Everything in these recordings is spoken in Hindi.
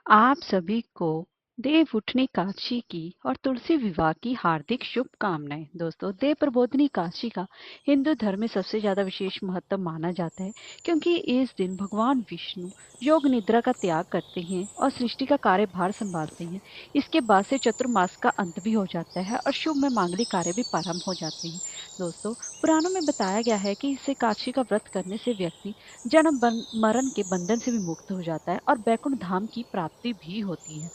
आप सभी को देव उठनी काशी की और तुलसी विवाह की हार्दिक शुभकामनाएं। दोस्तों, देव प्रबोधिनी काशी का हिंदू धर्म में सबसे ज्यादा विशेष महत्व माना जाता है, क्योंकि इस दिन भगवान विष्णु योग निद्रा का त्याग करते हैं और सृष्टि का कार्यभार संभालते हैं। इसके बाद से चतुर्मास का अंत भी हो जाता है और शुभ में मांगलिक कार्य भी प्रारंभ हो जाते हैं। दोस्तों, पुराणों में बताया गया है कि इसे काशी का व्रत करने से व्यक्ति जन्म मरण के बंधन से भी मुक्त हो जाता है और बैकुंठ धाम की प्राप्ति भी होती है।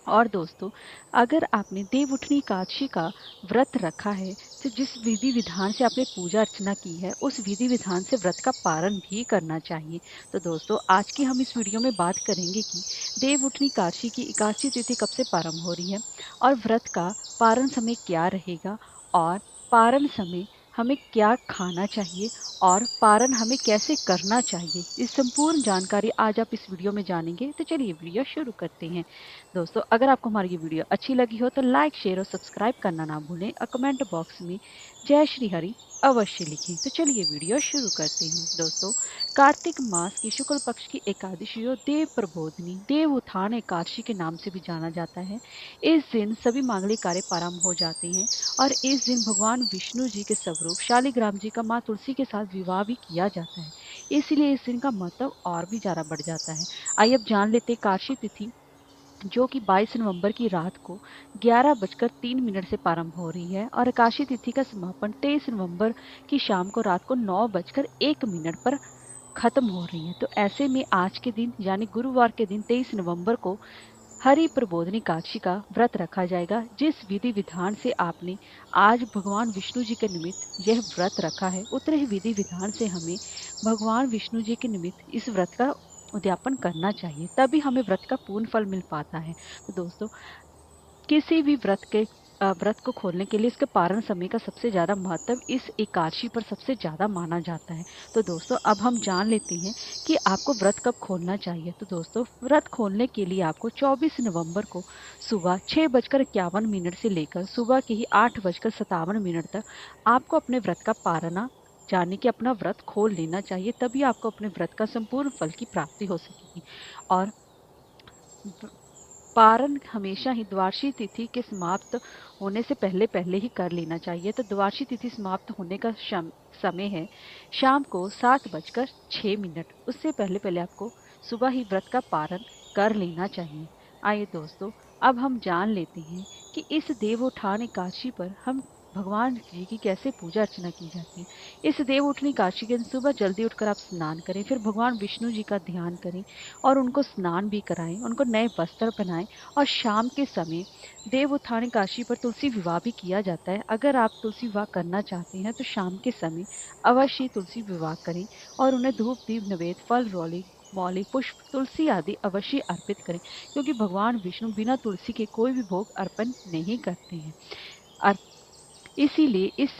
और दोस्तों, अगर आपने देव उठनी एकादशी का व्रत रखा है, तो जिस विधि विधान से आपने पूजा अर्चना की है, उस विधि विधान से व्रत का पारण भी करना चाहिए। तो दोस्तों, आज की हम इस वीडियो में बात करेंगे कि देव उठनी एकादशी की एकादशी तिथि कब से प्रारंभ हो रही है और व्रत का पारण समय क्या रहेगा, और पारण समय हमें क्या खाना चाहिए और पारण हमें कैसे करना चाहिए। इस संपूर्ण जानकारी आज आप इस वीडियो में जानेंगे। तो चलिए वीडियो शुरू करते हैं। दोस्तों, अगर आपको हमारी ये वीडियो अच्छी लगी हो तो लाइक, शेयर और सब्सक्राइब करना ना भूलें और कमेंट बॉक्स में जय श्री हरि अवश्य लिखें। तो चलिए वीडियो शुरू करते हैं। दोस्तों, कार्तिक मास की शुक्ल पक्ष की एकादशी को देव प्रबोधिनी देव उत्थान एकादशी के नाम से भी जाना जाता है। इस दिन सभी मांगलिक कार्य प्रारंभ हो जाते हैं और इस दिन भगवान विष्णु जी के स्वरूप शालिग्राम जी का माँ तुलसी के साथ विवाह भी किया जाता है। इसलिए इस दिन का महत्व और भी ज्यादा बढ़ जाता है। आइए अब जान लेते हैं एकादशी तिथि, जो कि 22 नवंबर की रात को 11:03 से प्रारंभ हो रही है और एकादशी तिथि का समापन 23 नवंबर की शाम को रात को 9:01 पर खत्म हो रही है। तो ऐसे में आज के दिन यानी गुरुवार के दिन 23 नवंबर को हरि प्रबोधिनी एकादशी का व्रत रखा जाएगा। जिस विधि विधान से आपने आज भगवान विष्णु जी के निमित्त यह व्रत रखा है, उतने ही विधि विधान से हमें भगवान विष्णु जी के निमित्त इस व्रत का उद्यापन करना चाहिए, तभी हमें व्रत का पूर्ण फल मिल पाता है। तो दोस्तों, किसी भी व्रत को खोलने के लिए इसके पारण समय का सबसे ज्यादा महत्व इस एकादशी पर सबसे ज्यादा माना जाता है। तो दोस्तों, अब हम जान लेते हैं कि आपको व्रत कब खोलना चाहिए। तो दोस्तों, व्रत खोलने के लिए आपको 24 नवंबर को सुबह 6:51 से लेकर सुबह के ही 8:57 तक आपको अपने व्रत का पारना जाने कि अपना व्रत खोल लेना चाहिए, तभी आपको अपने व्रत का संपूर्ण फल की प्राप्ति हो सकेगी। और पारण हमेशा ही द्वादशी तिथि के समाप्त होने से पहले पहले ही कर लेना चाहिए। तो द्वादशी तिथि समाप्त होने का समय है शाम को 7:06। उससे पहले पहले आपको सुबह ही व्रत का पारण कर लेना चाहिए। आइए दोस्तों, अब हम जान लेते हैं कि इस देवोत्थान एकादशी पर हम भगवान जी की कैसे पूजा अर्चना की जाती है। इस देवउठनी एकादशी के दिन सुबह जल्दी उठकर आप स्नान करें, फिर भगवान विष्णु जी का ध्यान करें और उनको स्नान भी कराएं, उनको नए वस्त्र पहनाएं। और शाम के समय देव उत्थान एकादशी पर तुलसी विवाह भी किया जाता है। अगर आप तुलसी विवाह करना चाहते हैं तो शाम के समय अवश्य तुलसी विवाह करें और उन्हें धूप दीप नवेद फल रौली मौली पुष्प तुलसी आदि अवश्य अर्पित करें, क्योंकि भगवान विष्णु बिना तुलसी के कोई भी भोग अर्पण नहीं करते हैं। इसीलिए इस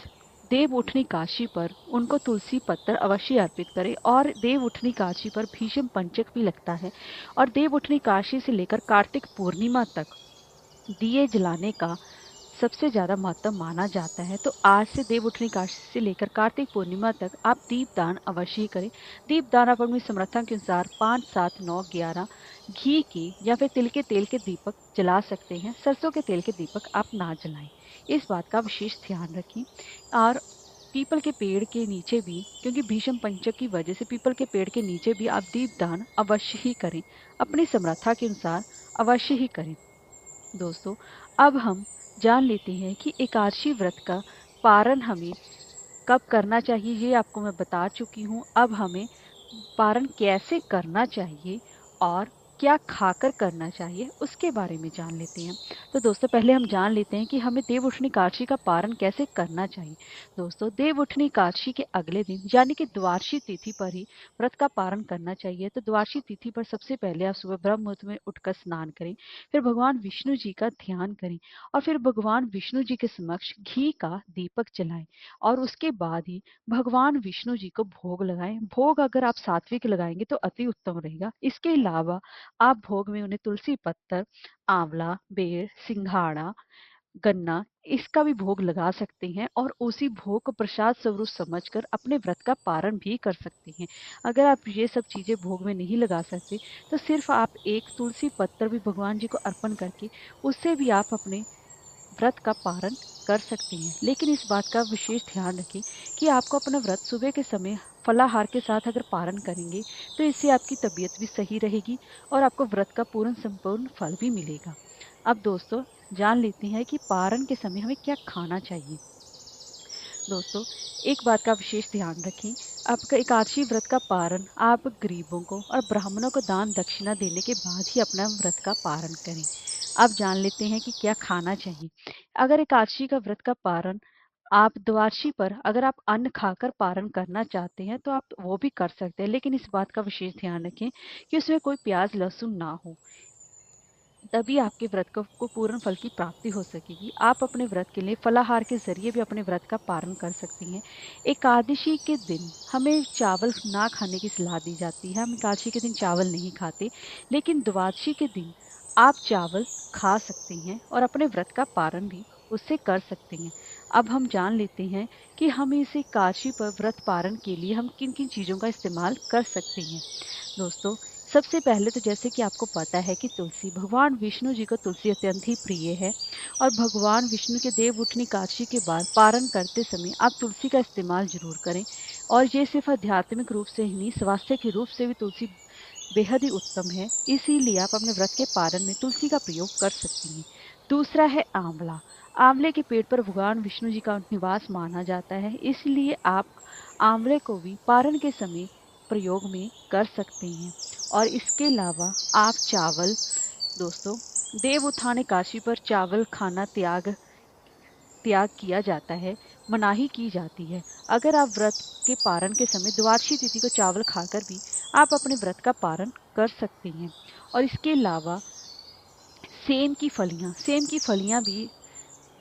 देव उठनी काशी पर उनको तुलसी पत्र अवश्य अर्पित करें। और देव उठनी काशी पर भीष्म पंचक भी लगता है और देव उठनी काशी से लेकर कार्तिक पूर्णिमा तक दिए जलाने का सबसे ज्यादा महत्व माना जाता है। तो आज से देव उठनी काशी से लेकर कार्तिक पूर्णिमा तक आप दीपदान अवश्य ही करें। दीपदान आप अपनी समर्था के अनुसार 5, 7, 9, 11 घी के या फिर तिल के तेल के दीपक जला सकते हैं। सरसों के तेल के दीपक आप ना जलाएं, इस बात का विशेष ध्यान रखें। और पीपल के पेड़ के नीचे भी, क्योंकि भीष्म पंचक की वजह से पीपल के पेड़ के नीचे भी आप दीपदान अवश्य ही करें, अपनी समर्था के अनुसार अवश्य ही करें। दोस्तों, अब हम जान लेते हैं कि एकादशी व्रत का पारण हमें कब करना चाहिए। ये आपको मैं बता चुकी हूँ। अब हमें पारण कैसे करना चाहिए और क्या खाकर करना चाहिए, उसके बारे में जान लेते हैं। तो दोस्तों, पहले हम जान लेते हैं कि हमें देव उठनी एकादशी का पारण कैसे करना चाहिए। दोस्तों, देव उठनी एकादशी के अगले दिन यानी कि द्वादशी तिथि पर ही व्रत का पारण करना चाहिए। तो द्वादशी तिथि पर सबसे पहले आप सुबह ब्रह्म मुहूर्त में उठकर स्नान करें, फिर भगवान विष्णु जी का ध्यान करें और फिर भगवान विष्णु जी के समक्ष घी का दीपक जलाएं और उसके बाद ही भगवान विष्णु जी को भोग लगाएं। भोग अगर आप सात्विक लगाएंगे तो अति उत्तम रहेगा। इसके अलावा आप भोग में उन्हें तुलसी पत्तर, आंवला, बेर, सिंघाड़ा गन्ना, इसका भी भोग लगा सकते हैं और उसी भोग को प्रसाद स्वरूप समझकर अपने व्रत का पारण भी कर सकते हैं। अगर आप ये सब चीजें भोग में नहीं लगा सकते तो सिर्फ आप एक तुलसी पत्र भी भगवान जी को अर्पण करके उससे भी आप अपने व्रत का पारण कर सकती हैं। लेकिन इस बात का विशेष ध्यान रखें कि आपको अपना व्रत सुबह के समय फलाहार के साथ अगर पारण करेंगे तो इससे आपकी तबीयत भी सही रहेगी और आपको व्रत का पूर्ण संपूर्ण फल भी मिलेगा। अब दोस्तों, जान लेते हैं कि पारण के समय हमें क्या खाना चाहिए। दोस्तों, एक बात का विशेष ध्यान रखें, आपका एकादशी व्रत का पारण आप गरीबों को और ब्राह्मणों को दान दक्षिणा देने के बाद ही अपना व्रत का पारण करें। अब जान लेते हैं कि क्या खाना चाहिए। अगर एकादशी का व्रत का पारण आप द्वादशी पर अगर आप अन्न खाकर पारण करना चाहते हैं तो आप वो भी कर सकते हैं, लेकिन इस बात का विशेष ध्यान रखें कि उसमें कोई प्याज लहसुन ना हो। तभी आपके व्रत को पूर्ण फल की प्राप्ति हो सकेगी। आप अपने व्रत के लिए फलाहार के जरिए भी अपने व्रत का पारण कर सकती हैं। एकादशी के दिन हमें चावल ना खाने की सलाह दी जाती है। हम एकादशी के दिन चावल नहीं खाते, लेकिन द्वादशी के दिन आप चावल खा सकती हैं और अपने व्रत का पारण भी उससे कर सकती हैं। अब हम जान लेते हैं कि हम इस एकादशी पर व्रत पारण के लिए हम किन किन चीजों का इस्तेमाल कर सकते हैं। दोस्तों, सबसे पहले तो जैसे कि आपको पता है कि तुलसी, भगवान विष्णु जी को तुलसी अत्यंत ही प्रिय है और भगवान विष्णु के देव उठनी एकादशी के बाद पारण करते समय आप तुलसी का इस्तेमाल जरूर करें। और ये सिर्फ आध्यात्मिक रूप से ही नहीं, स्वास्थ्य के रूप से भी तुलसी बेहद ही उत्तम है। इसीलिए आप अपने व्रत के पारण में तुलसी का प्रयोग कर सकती हैं। दूसरा है आंवला। आंवले के पेड़ पर भगवान विष्णु जी का निवास माना जाता है, इसलिए आप आंवले को भी पारण के समय प्रयोग में कर सकते हैं। और इसके अलावा आप चावल, दोस्तों, देव उत्थान एकादशी पर चावल खाना त्याग त्याग किया जाता है, मनाही की जाती है। अगर आप व्रत के पारण के समय द्वादशी तिथि को चावल खाकर भी आप अपने व्रत का पारण कर सकते हैं। और इसके अलावा सेम की फलियां भी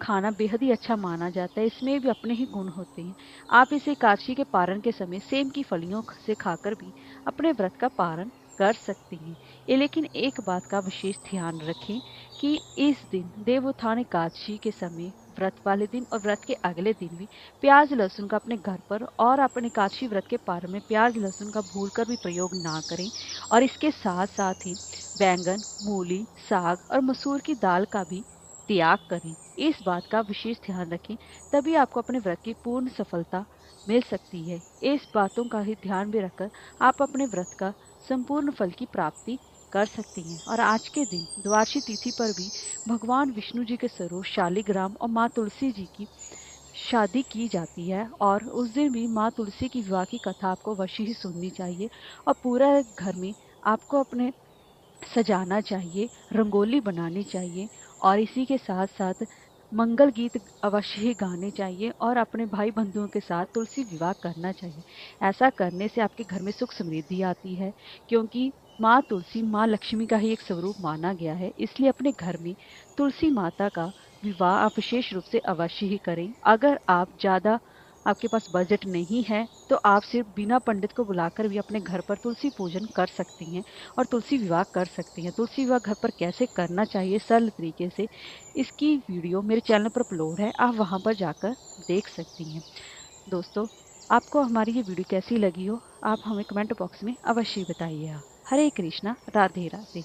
खाना बेहद ही अच्छा माना जाता है। इसमें भी अपने ही गुण होते हैं। आप इसे एकादशी के पारण के समय सेम की फलियों से खाकर भी अपने व्रत का पारण कर सकती हैं। ये लेकिन एक बात का विशेष ध्यान रखें कि इस दिन देवोत्थान एकादशी के समय व्रत वाले दिन और व्रत के अगले दिन भी प्याज लहसुन का अपने घर पर और अपने एकादशी व्रत के पारण में प्याज लहसुन का भूलकर भी प्रयोग ना करें। और इसके साथ साथ ही बैंगन, मूली, साग और मसूर की दाल का भी त्याग करें। इस बात का विशेष ध्यान रखें, तभी आपको अपने व्रत की पूर्ण सफलता मिल सकती है। इस बातों का ही ध्यान भी रखकर आप अपने व्रत का संपूर्ण फल की प्राप्ति कर सकती हैं। और आज के दिन द्वादशी तिथि पर भी भगवान विष्णु जी के स्वरूप शालिग्राम और माँ तुलसी जी की शादी की जाती है और उस दिन भी माँ तुलसी की विवाह की कथा आपको अवश्य ही सुननी चाहिए। और पूरा घर में आपको अपने सजाना चाहिए, रंगोली बनानी चाहिए और इसी के साथ-साथ मंगल गीत अवश्य ही गाने चाहिए और अपने भाई-बंधुओं के साथ तुलसी विवाह करना चाहिए। ऐसा करने से आपके घर में सुख समृद्धि आती है, क्योंकि माँ तुलसी माँ लक्ष्मी का ही एक स्वरूप माना गया है। इसलिए अपने घर में तुलसी माता का विवाह आप विशेष रूप से अवश्य ही करें। अगर आप ज़्यादा आपके पास बजट नहीं है, तो आप सिर्फ बिना पंडित को बुलाकर भी अपने घर पर तुलसी पूजन कर सकती हैं और तुलसी विवाह कर सकती हैं। तुलसी विवाह घर पर कैसे करना चाहिए सरल तरीके से, इसकी वीडियो मेरे चैनल पर अपलोड है, आप वहां पर जाकर देख सकती हैं। दोस्तों, आपको हमारी ये वीडियो कैसी लगी हो, आप हमें कमेंट बॉक्स में अवश्य बताइएगा। हरे कृष्णा, राधे राधे।